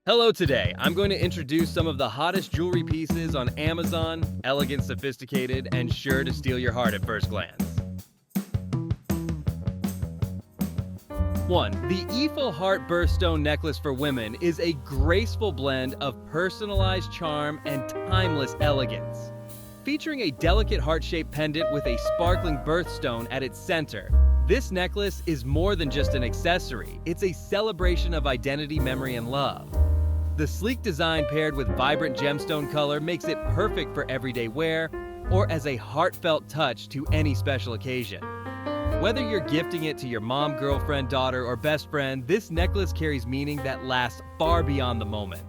Hello today. I'm going to introduce some of the hottest jewelry pieces on Amazon, elegant, sophisticated, and sure to steal your heart at first glance. 1. The Iefil Heart Birthstone Necklace for women is a graceful blend of personalized charm and timeless elegance. Featuring a delicate heart-shaped pendant with a sparkling birthstone at its center, this necklace is more than just an accessory. It's a celebration of identity, memory, and love. The sleek design paired with vibrant gemstone color makes it perfect for everyday wear or as a heartfelt touch to any special occasion. Whether you're gifting it to your mom, girlfriend, daughter, or best friend, this necklace carries meaning that lasts far beyond the moment.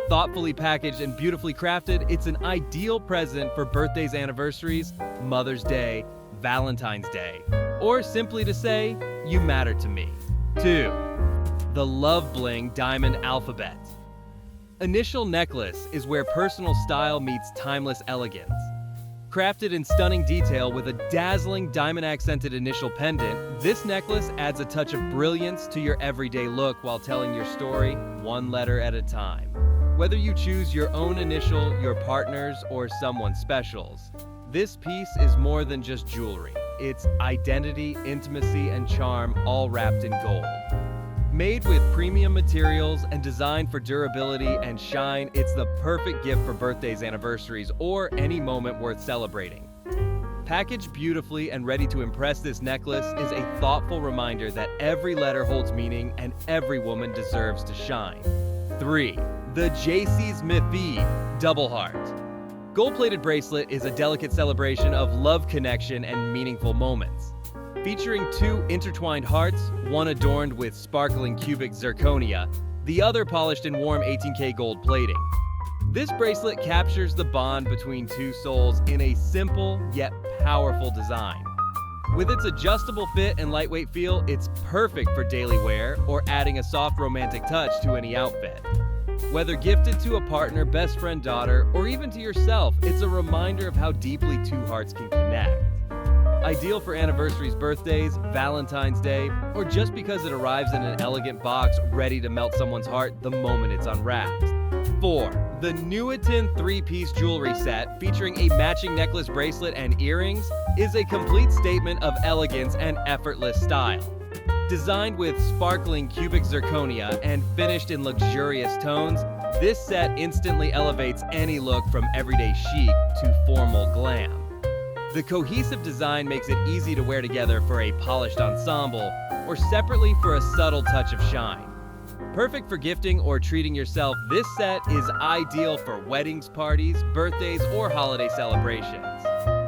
Thoughtfully packaged and beautifully crafted, it's an ideal present for birthdays, anniversaries, Mother's Day, Valentine's Day, or simply to say, you matter to me. 2. The LOVEBLING Diamond Alphabet. Initial necklace is where personal style meets timeless elegance. Crafted in stunning detail with a dazzling diamond-accented initial pendant, this necklace adds a touch of brilliance to your everyday look while telling your story one letter at a time. Whether you choose your own initial, your partner's, or someone special's, this piece is more than just jewelry. It's identity, intimacy, and charm all wrapped in gold. Made with premium materials and designed for durability and shine, it's the perfect gift for birthdays, anniversaries, or any moment worth celebrating. Packaged beautifully and ready to impress, this necklace is a thoughtful reminder that every letter holds meaning and every woman deserves to shine. 3. The Jacys Mifv Double Heart. Gold-plated bracelet is a delicate celebration of love, connection, and meaningful moments. Featuring 2 intertwined hearts, one adorned with sparkling cubic zirconia, the other polished in warm 18K gold plating. This bracelet captures the bond between 2 souls in a simple yet powerful design. With its adjustable fit and lightweight feel, it's perfect for daily wear or adding a soft romantic touch to any outfit. Whether gifted to a partner, best friend, daughter, or even to yourself, it's a reminder of how deeply 2 hearts can connect. Ideal for anniversaries, birthdays, Valentine's Day, or just because it arrives in an elegant box ready to melt someone's heart the moment it's unwrapped. 4. The Newitin 3-piece jewelry set featuring a matching necklace, bracelet, and earrings is a complete statement of elegance and effortless style. Designed with sparkling cubic zirconia and finished in luxurious tones, this set instantly elevates any look from everyday chic to formal glam. The cohesive design makes it easy to wear together for a polished ensemble or separately for a subtle touch of shine. Perfect for gifting or treating yourself, this set is ideal for weddings, parties, birthdays, or holiday celebrations.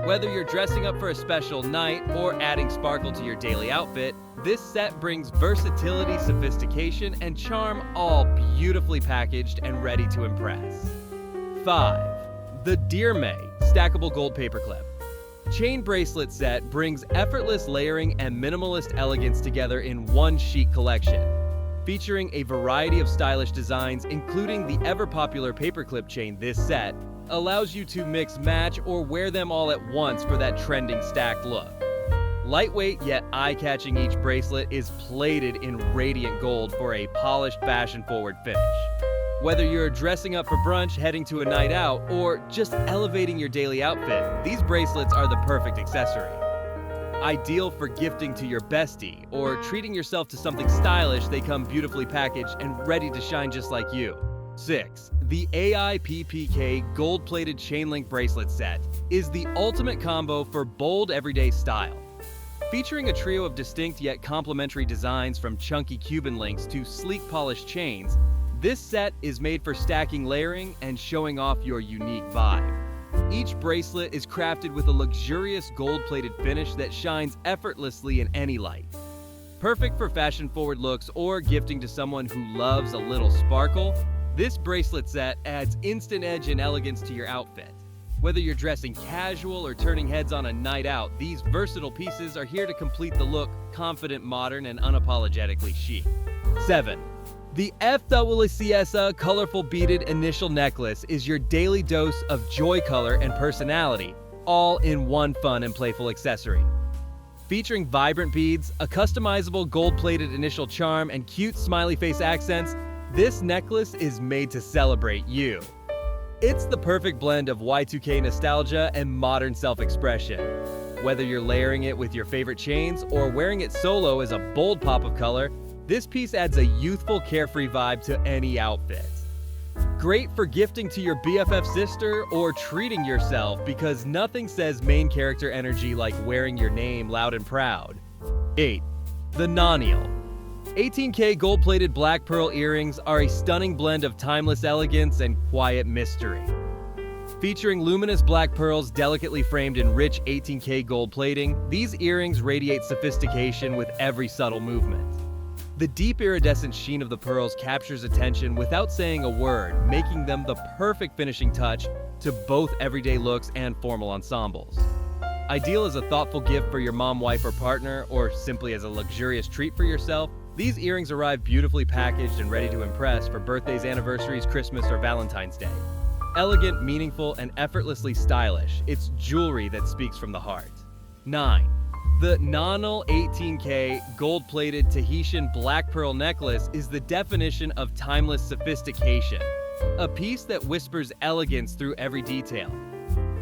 Whether you're dressing up for a special night or adding sparkle to your daily outfit, this set brings versatility, sophistication, and charm all beautifully packaged and ready to impress. 5. The DEARMAY Stackable Gold Paperclip. Chain bracelet set brings effortless layering and minimalist elegance together in one chic collection. Featuring a variety of stylish designs, including the ever-popular paperclip chain, this set allows you to mix, match, or wear them all at once for that trending stacked look. Lightweight yet eye-catching, each bracelet is plated in radiant gold for a polished, fashion-forward finish. Whether you're dressing up for brunch, heading to a night out, or just elevating your daily outfit, these bracelets are the perfect accessory. Ideal for gifting to your bestie or treating yourself to something stylish, they come beautifully packaged and ready to shine just like you. 6. The AIPPK gold-plated chain link bracelet set is the ultimate combo for bold everyday style. Featuring a trio of distinct yet complementary designs from chunky Cuban links to sleek polished chains, this set is made for stacking, layering, and showing off your unique vibe. Each bracelet is crafted with a luxurious gold-plated finish that shines effortlessly in any light. Perfect for fashion-forward looks or gifting to someone who loves a little sparkle, this bracelet set adds instant edge and elegance to your outfit. Whether you're dressing casual or turning heads on a night out, these versatile pieces are here to complete the look, confident, modern, and unapologetically chic. 7. The FWLISESA colorful beaded initial necklace is your daily dose of joy, color, and personality, all in one fun and playful accessory. Featuring vibrant beads, a customizable gold-plated initial charm, and cute smiley face accents, This necklace is made to celebrate you. It's the perfect blend of Y2K nostalgia and modern self-expression. Whether you're layering it with your favorite chains or wearing it solo as a bold pop of color, this piece adds a youthful, carefree vibe to any outfit. Great for gifting to your BFF sister or treating yourself, because nothing says main character energy like wearing your name loud and proud. 8. The Nanial. 18K gold-plated black pearl earrings are a stunning blend of timeless elegance and quiet mystery. Featuring luminous black pearls delicately framed in rich 18K gold plating, these earrings radiate sophistication with every subtle movement. The deep iridescent sheen of the pearls captures attention without saying a word, making them the perfect finishing touch to both everyday looks and formal ensembles. Ideal as a thoughtful gift for your mom, wife, or partner, or simply as a luxurious treat for yourself, these earrings arrive beautifully packaged and ready to impress for birthdays, anniversaries, Christmas, or Valentine's Day. Elegant, meaningful, and effortlessly stylish, it's jewelry that speaks from the heart. 9. The NONNYL 18K gold-plated Tahitian black pearl necklace is the definition of timeless sophistication, a piece that whispers elegance through every detail.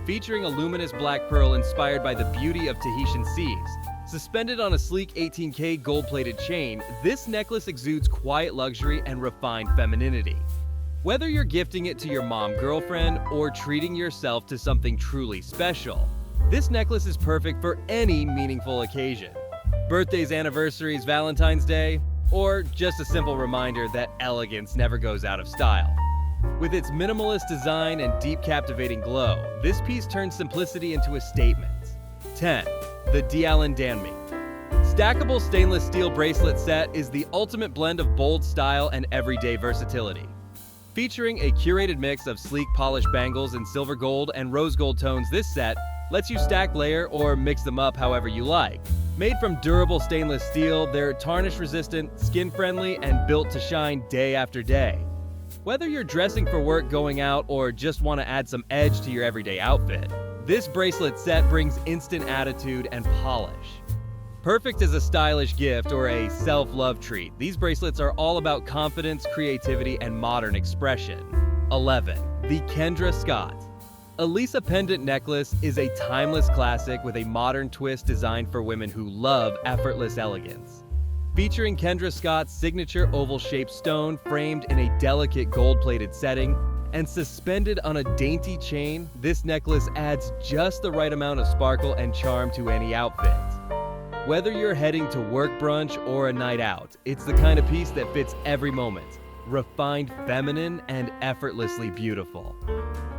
Featuring a luminous black pearl inspired by the beauty of Tahitian seas, suspended on a sleek 18K gold-plated chain, this necklace exudes quiet luxury and refined femininity. Whether you're gifting it to your mom, girlfriend, or treating yourself to something truly special, this necklace is perfect for any meaningful occasion. Birthdays, anniversaries, Valentine's Day, or just a simple reminder that elegance never goes out of style. With its minimalist design and deep captivating glow, this piece turns simplicity into a statement. 10. The D.ALLEN Danmi. Stackable stainless steel bracelet set is the ultimate blend of bold style and everyday versatility. Featuring a curated mix of sleek polished bangles in silver gold and rose gold tones, this set lets you stack, layer, or mix them up however you like. Made from durable stainless steel, they're tarnish resistant, skin friendly, and built to shine day after day. Whether you're dressing for work, going out, or just want to add some edge to your everyday outfit, this bracelet set brings instant attitude and polish. Perfect as a stylish gift or a self-love treat, these bracelets are all about confidence, creativity, and modern expression. 11. The Kendra Scott. Elisa Pendant Necklace is a timeless classic with a modern twist designed for women who love effortless elegance. Featuring Kendra Scott's signature oval-shaped stone framed in a delicate gold-plated setting and suspended on a dainty chain, this necklace adds just the right amount of sparkle and charm to any outfit. Whether you're heading to work, brunch, or a night out, it's the kind of piece that fits every moment. Refined, feminine, and effortlessly beautiful.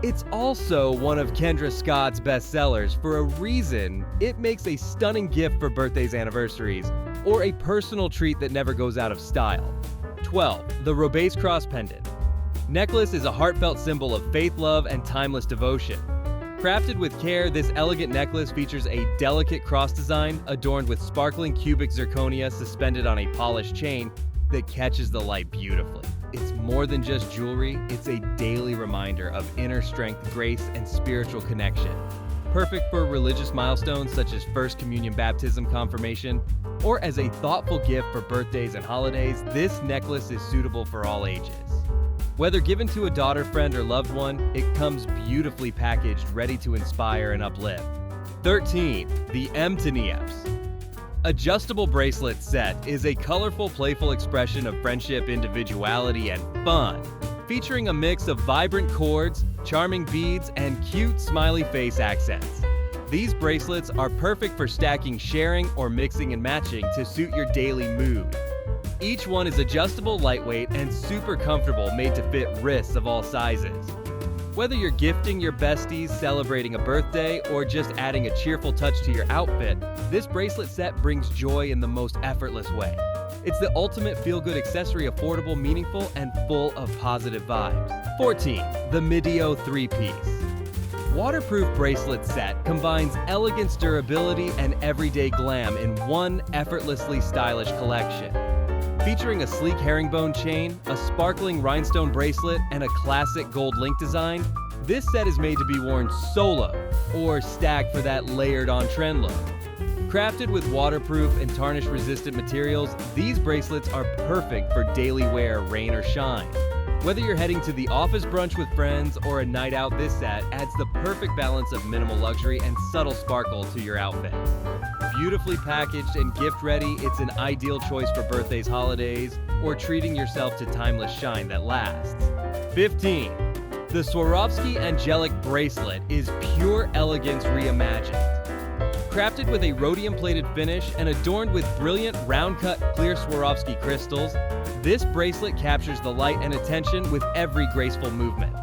It's also one of Kendra Scott's bestsellers for a reason. It makes a stunning gift for birthdays, anniversaries, or a personal treat that never goes out of style. 12. The Robaice Cross Pendant. Necklace is a heartfelt symbol of faith, love, and timeless devotion. Crafted with care, this elegant necklace features a delicate cross design adorned with sparkling cubic zirconia suspended on a polished chain that catches the light beautifully. It's more than just jewelry, it's a daily reminder of inner strength, grace, and spiritual connection. Perfect for religious milestones such as First Communion, baptism, confirmation, or as a thoughtful gift for birthdays and holidays, this necklace is suitable for all ages. Whether given to a daughter, friend, or loved one, it comes beautifully packaged, ready to inspire and uplift. 13. The MTINEAPS. Adjustable bracelet set is a colorful, playful expression of friendship, individuality, and fun, featuring a mix of vibrant cords, charming beads, and cute smiley face accents. These bracelets are perfect for stacking, sharing, or mixing and matching to suit your daily mood. Each one is adjustable, lightweight, and super comfortable, made to fit wrists of all sizes. Whether you're gifting your besties, celebrating a birthday, or just adding a cheerful touch to your outfit, this bracelet set brings joy in the most effortless way. It's the ultimate feel-good accessory, affordable, meaningful, and full of positive vibes. 14. The MIDEEO 3-piece. Waterproof bracelet set combines elegance, durability, and everyday glam in one effortlessly stylish collection. Featuring a sleek herringbone chain, a sparkling rhinestone bracelet, and a classic gold link design, this set is made to be worn solo or stacked for that layered on-trend look. Crafted with waterproof and tarnish-resistant materials, these bracelets are perfect for daily wear, rain or shine. Whether you're heading to the office brunch with friends or a night out, this set adds the perfect balance of minimal luxury and subtle sparkle to your outfit. Beautifully packaged and gift-ready, it's an ideal choice for birthdays, holidays, or treating yourself to timeless shine that lasts. 15. The Swarovski Angelic Bracelet is pure elegance reimagined. Crafted with a rhodium-plated finish and adorned with brilliant round-cut clear Swarovski crystals, this bracelet captures the light and attention with every graceful movement.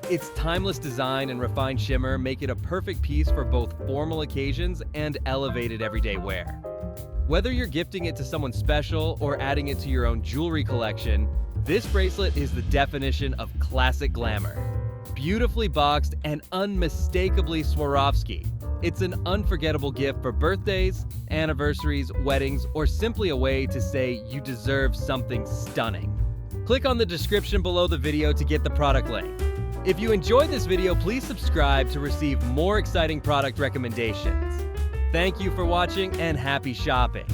Its timeless design and refined shimmer make it a perfect piece for both formal occasions and elevated everyday wear. Whether you're gifting it to someone special or adding it to your own jewelry collection, this bracelet is the definition of classic glamour. Beautifully boxed and unmistakably Swarovski, it's an unforgettable gift for birthdays, anniversaries, weddings, or simply a way to say you deserve something stunning. Click on the description below the video to get the product link. If you enjoyed this video, please subscribe to receive more exciting product recommendations. Thank you for watching and happy shopping.